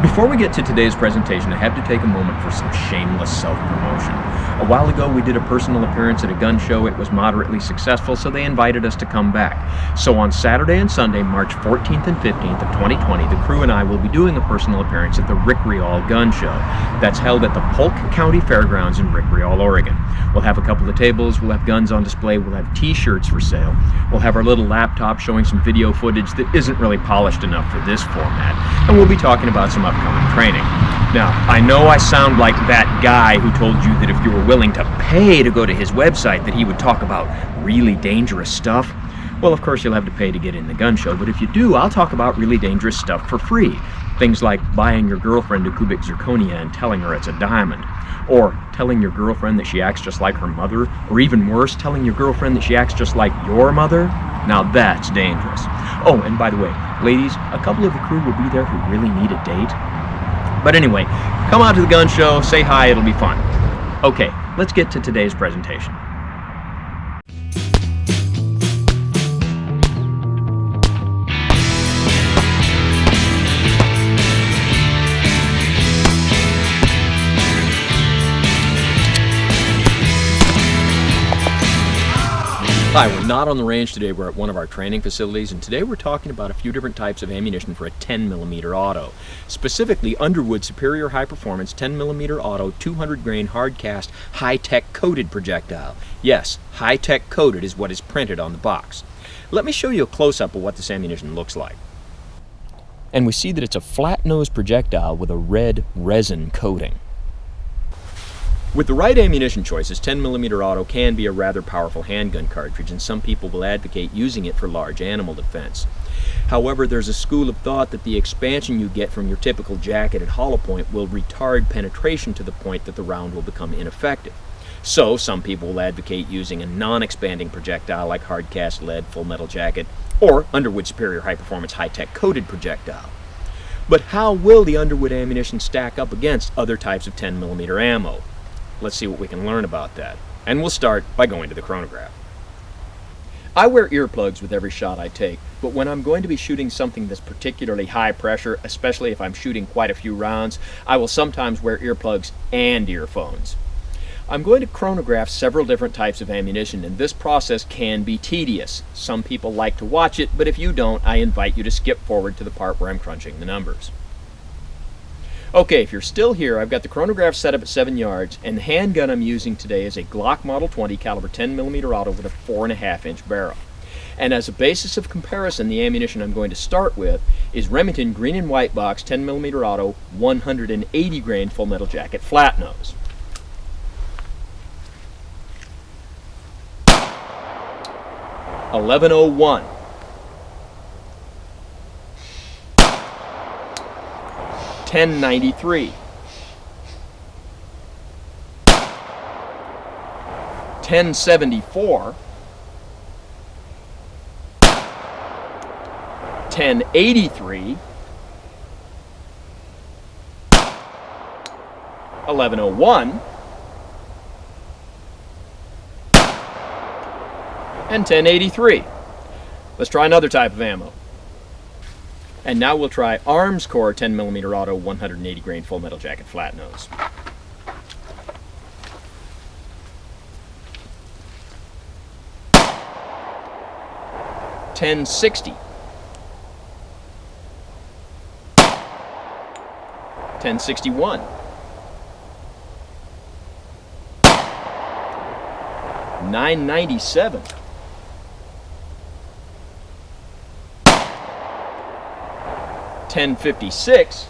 Before we get to today's presentation, I have to take a moment for some shameless self-promotion. A while ago, we did a personal appearance at a gun show. It was moderately successful, so they invited us to come back. So on Saturday and Sunday, March 14th and 15th of 2020, the crew and I will be doing a personal appearance at the Rick Riall Gun Show. That's held at the Polk County Fairgrounds in Rick Riall, Oregon. We'll have a couple of tables, we'll have guns on display, we'll have t-shirts for sale, we'll have our little laptop showing some video footage that isn't really polished enough for this format, and we'll be talking about some upcoming training. Now, I know I sound like that guy who told you that if you were willing to pay to go to his website that he would talk about really dangerous stuff. Well, of course you'll have to pay to get in the gun show, but if you do, I'll talk about really dangerous stuff for free. Things like buying your girlfriend a cubic zirconia and telling her it's a diamond. Or telling your girlfriend that she acts just like her mother, or even worse, telling your girlfriend that she acts just like your mother. Now that's dangerous. Oh, and by the way, ladies, a couple of the crew will be there who really need a date. But anyway, come out to the gun show, say hi, it'll be fun. Okay, let's get to today's presentation. Hi, we're not on the range today, we're at one of our training facilities, and today we're talking about a few different types of ammunition for a 10mm auto. Specifically, Underwood Superior High Performance 10mm auto 200 grain hard cast Hi-Tek coated projectile. Yes, Hi-Tek coated is what is printed on the box. Let me show you a close-up of what this ammunition looks like. And we see that it's a flat-nosed projectile with a red resin coating. With the right ammunition choices, 10mm auto can be a rather powerful handgun cartridge, and some people will advocate using it for large animal defense. However, there's a school of thought that the expansion you get from your typical jacketed hollow point will retard penetration to the point that the round will become ineffective. So, some people will advocate using a non-expanding projectile like hard cast lead, full metal jacket, or Underwood Superior High Performance Hi-Tek coated projectile. But how will the Underwood ammunition stack up against other types of 10mm ammo? Let's see what we can learn about that. And we'll start by going to the chronograph. I wear earplugs with every shot I take, but when I'm going to be shooting something that's particularly high pressure, especially if I'm shooting quite a few rounds, I will sometimes wear earplugs and earphones. I'm going to chronograph several different types of ammunition, and this process can be tedious. Some people like to watch it, but if you don't, I invite you to skip forward to the part where I'm crunching the numbers. Okay, if you're still here, I've got the chronograph set up at 7 yards, and the handgun I'm using today is a Glock Model 20 caliber 10mm auto with a 4.5-inch barrel. And as a basis of comparison, the ammunition I'm going to start with is Remington Green and White Box 10mm auto 180 grain full metal jacket flat nose. .1101. 1093, 1074, 1083, 1101, and 1083. Let's try another type of ammo. And now we'll try Armscore 10mm auto 180 grain full metal jacket flat nose. .1060, 1061, 997. 1056,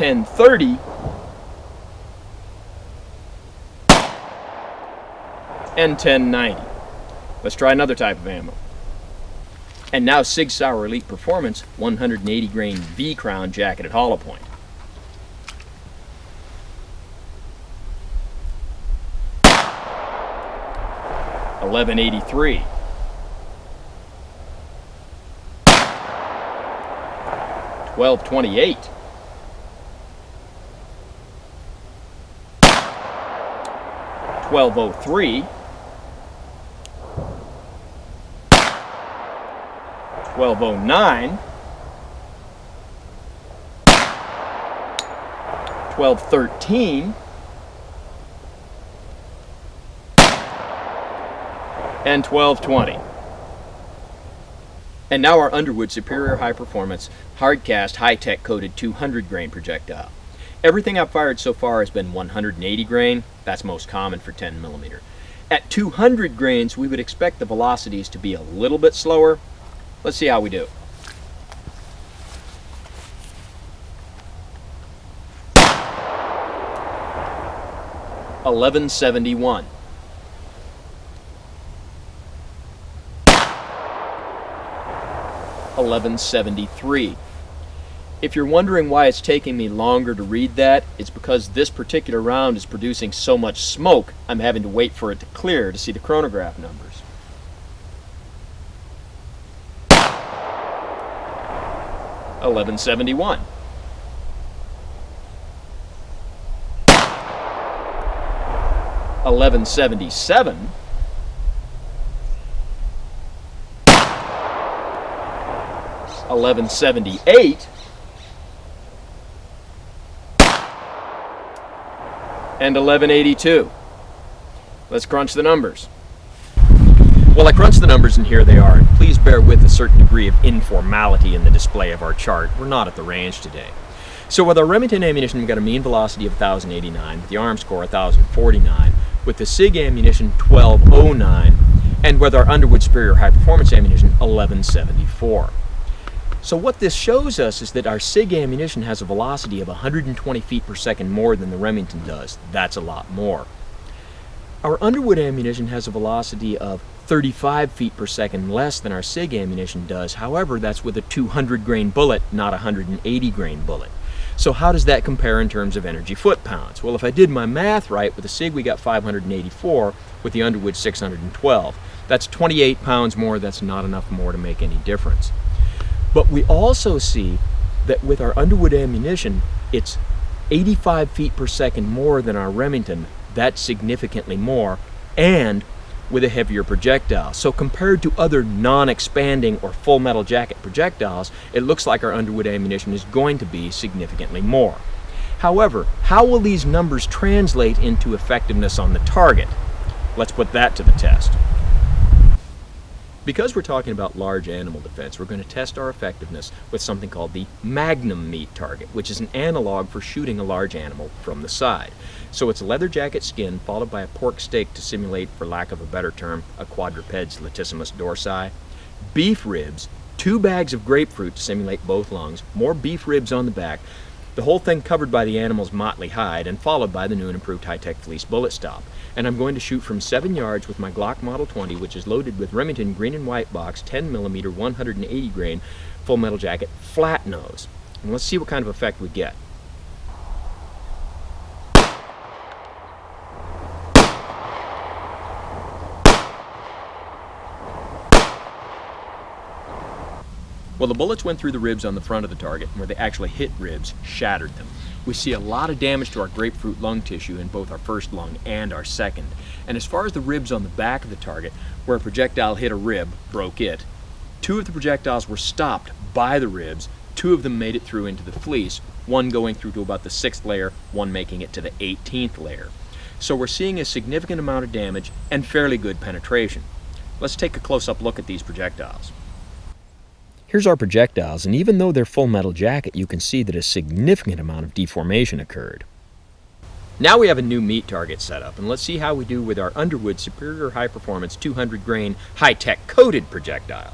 1030, and 1090. Let's try another type of ammo. And now Sig Sauer Elite Performance 180 grain V-Crown jacketed hollow point. .1183, 1228, 1203, 1209, 1213, and 1220. And now our Underwood Superior High Performance Hard Cast Hi-Tek Coated 200 grain projectile. Everything I've fired so far has been 180 grain. That's most common for 10 millimeter. At 200 grains, we would expect the velocities to be a little bit slower. Let's see how we do. $11.71. $11.73. If you're wondering why it's taking me longer to read that, it's because this particular round is producing so much smoke, I'm having to wait for it to clear to see the chronograph numbers. $11.71. $11.77. $11.78. And $11.82. Let's crunch the numbers. Well, I crunched the numbers and here they are, and please bear with a certain degree of informality in the display of our chart. We're not at the range today. So with our Remington ammunition, we've got a mean velocity of 1,089, with the arm score 1,049, with the SIG ammunition 1,209, and with our Underwood Superior High Performance ammunition 1,174. So what this shows us is that our SIG ammunition has a velocity of 120 feet per second more than the Remington does. That's a lot more. Our Underwood ammunition has a velocity of 35 feet per second less than our SIG ammunition does. However, that's with a 200 grain bullet, not a 180 grain bullet. So how does that compare in terms of energy foot-pounds? Well, if I did my math right, with the SIG we got 584, with the Underwood 612. That's 28 pounds more. That's not enough more to make any difference. But we also see that with our Underwood ammunition, it's 85 feet per second more than our Remington. That's significantly more, and with a heavier projectile. So compared to other non-expanding or full metal jacket projectiles, it looks like our Underwood ammunition is going to be significantly more. However, how will these numbers translate into effectiveness on the target? Let's put that to the test. Because we're talking about large animal defense, we're going to test our effectiveness with something called the Magnum meat target, which is an analog for shooting a large animal from the side. So it's a leather jacket skin followed by a pork steak to simulate, for lack of a better term, a quadruped's latissimus dorsi, beef ribs, 2 bags of grapefruit to simulate both lungs, more beef ribs on the back, the whole thing covered by the animal's motley hide and followed by the new and improved Hi-Tek fleece bullet stop. And I'm going to shoot from 7 yards with my Glock Model 20, which is loaded with Remington green and white box 10mm 180 grain full metal jacket flat nose. And let's see what kind of effect we get. Well, the bullets went through the ribs on the front of the target, and where they actually hit ribs, shattered them. We see a lot of damage to our grapefruit lung tissue in both our first lung and our second. And as far as the ribs on the back of the target, where a projectile hit a rib, broke it, 2 of the projectiles were stopped by the ribs, 2 of them made it through into the fleece, 1 going through to about the 6th layer, 1 making it to the 18th layer. So we're seeing a significant amount of damage and fairly good penetration. Let's take a close-up look at these projectiles. Here's our projectiles, and even though they're full metal jacket, you can see that a significant amount of deformation occurred. Now we have a new meat target set up, and let's see how we do with our Underwood Superior High Performance 200 grain Hi-Tek coated projectile.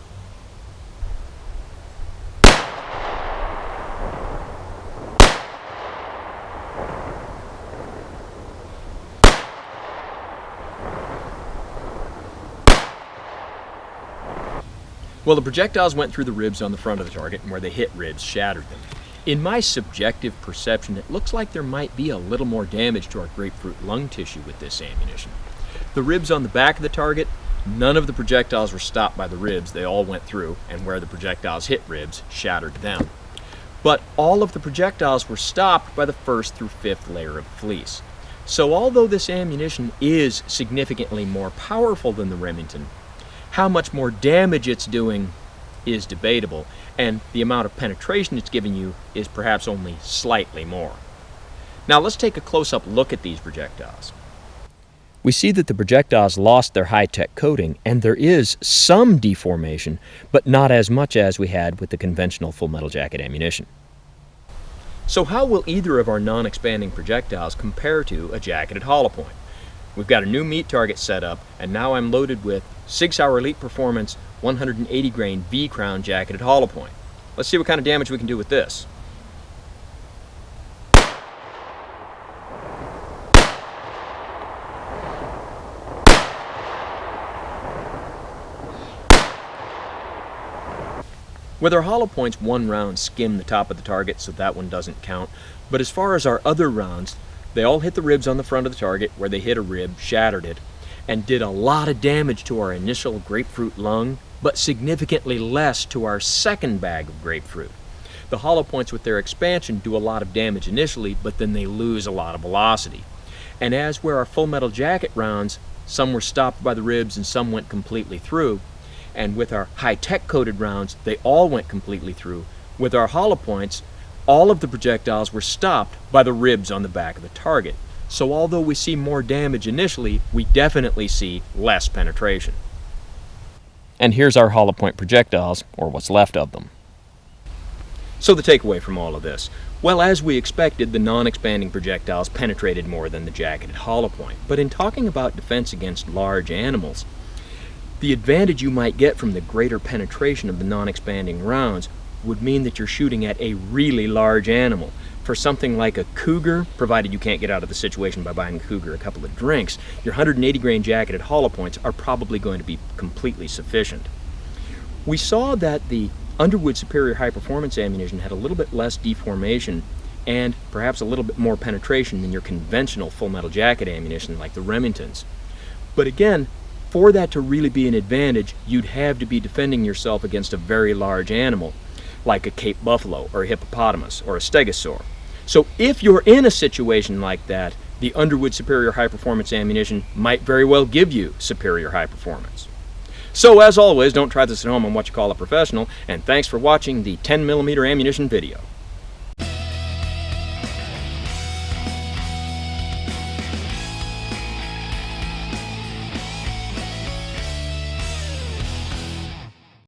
Well, the projectiles went through the ribs on the front of the target, and where they hit ribs, shattered them. In my subjective perception, it looks like there might be a little more damage to our grapefruit lung tissue with this ammunition. The ribs on the back of the target, none of the projectiles were stopped by the ribs. They all went through, and where the projectiles hit ribs, shattered them. But all of the projectiles were stopped by the 1st through 5th layer of fleece. So although this ammunition is significantly more powerful than the Remington, how much more damage it's doing, is debatable, and the amount of penetration it's giving you is perhaps only slightly more. Now let's take a close-up look at these projectiles. We see that the projectiles lost their Hi-Tek coating, and there is some deformation, but not as much as we had with the conventional full metal jacket ammunition. So how will either of our non-expanding projectiles compare to a jacketed hollow point? We've got a new meat target set up, and now I'm loaded with Sig Sauer Elite Performance 180 grain V-crown jacketed hollow point. Let's see what kind of damage we can do with this. With our hollow points, one round skimmed the top of the target, so that one doesn't count. But as far as our other rounds, they all hit the ribs on the front of the target. Where they hit a rib, shattered it, and did a lot of damage to our initial grapefruit lung, but significantly less to our second bag of grapefruit. The hollow points with their expansion do a lot of damage initially, but then they lose a lot of velocity. And as where our full metal jacket rounds, some were stopped by the ribs and some went completely through. And with our Hi-Tek coated rounds, they all went completely through. With our hollow points, all of the projectiles were stopped by the ribs on the back of the target. So although we see more damage initially, we definitely see less penetration. And here's our hollow point projectiles, or what's left of them. So the takeaway from all of this. Well, as we expected, the non-expanding projectiles penetrated more than the jacketed hollow point. But in talking about defense against large animals, the advantage you might get from the greater penetration of the non-expanding rounds would mean that you're shooting at a really large animal. For something like a cougar, provided you can't get out of the situation by buying a cougar a couple of drinks, your 180 grain jacketed hollow points are probably going to be completely sufficient. We saw that the Underwood Superior High Performance ammunition had a little bit less deformation and perhaps a little bit more penetration than your conventional full metal jacket ammunition like the Remingtons. But again, for that to really be an advantage, you'd have to be defending yourself against a very large animal, like a Cape buffalo or a hippopotamus or a stegosaur. So if you're in a situation like that, the Underwood Superior High Performance ammunition might very well give you superior high performance. So as always, don't try this at home on what you call a professional, and thanks for watching the 10mm ammunition video.